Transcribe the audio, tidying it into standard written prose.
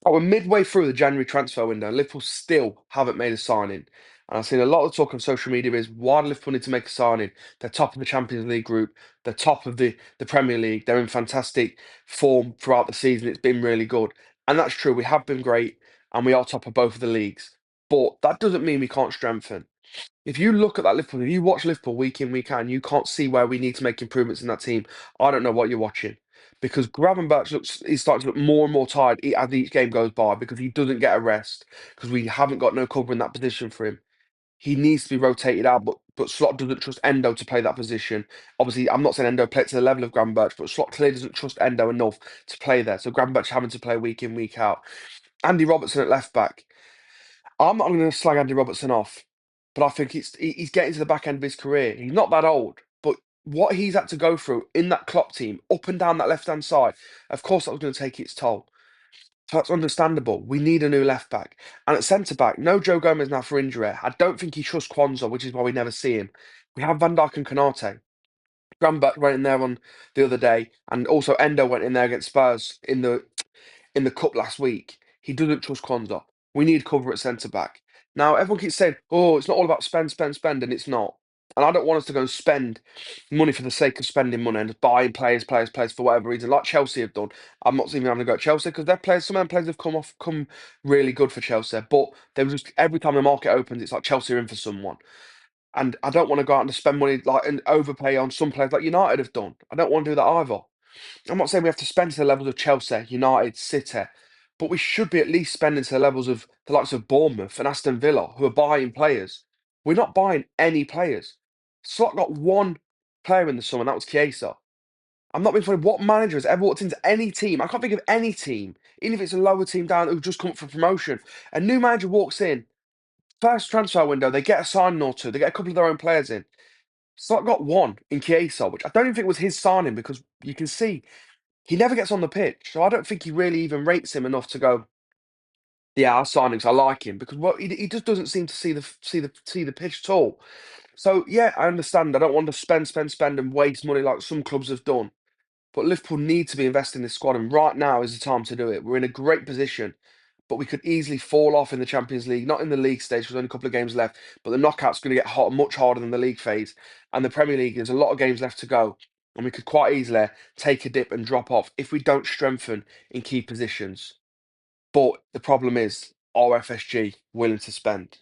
Oh, we're midway through the January transfer window, and Liverpool still haven't made a signing. And I've seen a lot of talk on social media is why do Liverpool need to make a signing? They're top of the Champions League group, they're top of the Premier League, they're in fantastic form throughout the season. It's been really good. And that's true. We have been great, and we are top of both of the leagues. But that doesn't mean we can't strengthen. If you look at that Liverpool, if you watch Liverpool week in, week out, and you can't see where we need to make improvements in that team, I don't know what you're watching. Because Gravenberch looks, he's starting to look more and more tired as each game goes by because he doesn't get a rest because we haven't got no cover in that position for him. He needs to be rotated out, but Slot doesn't trust Endo to play that position. Obviously, I'm not saying Endo play to the level of Gravenberch, but Slot clearly doesn't trust Endo enough to play there. So Gravenberch having to play week in, week out. Andy Robertson at left back. I'm not going to slag Andy Robertson off, but I think he's getting to the back end of his career. He's not that old, but what he's had to go through in that Klopp team, up and down that left hand side, of course that was going to take its toll. So that's understandable. We need a new left back. And at centre back, no Joe Gomez now for injury. I don't think he trusts Kwanzaa, which is why we never see him. We have Van Dijk and Konate. Grambach went in there on the other day, and also Endo went in there against Spurs in the cup last week. He doesn't trust Kwanzaa. We need cover at centre back. Now, everyone keeps saying, oh, it's not all about spend, spend, spend, and it's not. And I don't want us to go and spend money for the sake of spending money and just buying players, players, players for whatever reason, like Chelsea have done. I'm not even having to go at Chelsea because their players, some of them players have come really good for Chelsea. But they were just every time the market opens, it's like Chelsea are in for someone. And I don't want to go out and spend money like and overpay on some players like United have done. I don't want to do that either. I'm not saying we have to spend to the levels of Chelsea, United, City, but we should be at least spending to the levels of the likes of Bournemouth and Aston Villa, who are buying players. We're not buying any players. Slot got one player in the summer, and that was Chiesa. I'm not being funny. What manager has ever walked into any team? I can't think of any team, even if it's a lower team down who've just come up for promotion. A new manager walks in, first transfer window, they get a signing or two, they get a couple of their own players in. Slot got one in Chiesa, which I don't even think was his signing because you can see he never gets on the pitch, so I don't think he really even rates him enough to go. Yeah, our signings, I like him because he just doesn't seem to see the pitch at all. So yeah, I understand. I don't want to spend, spend, spend and waste money like some clubs have done. But Liverpool need to be investing in this squad, and right now is the time to do it. We're in a great position, but we could easily fall off in the Champions League, not in the league stage, because only a couple of games left. But the knockout's going to get hot, much harder than the league phase, and the Premier League. There's a lot of games left to go, and we could quite easily take a dip and drop off if we don't strengthen in key positions. But the problem is, are FSG willing to spend?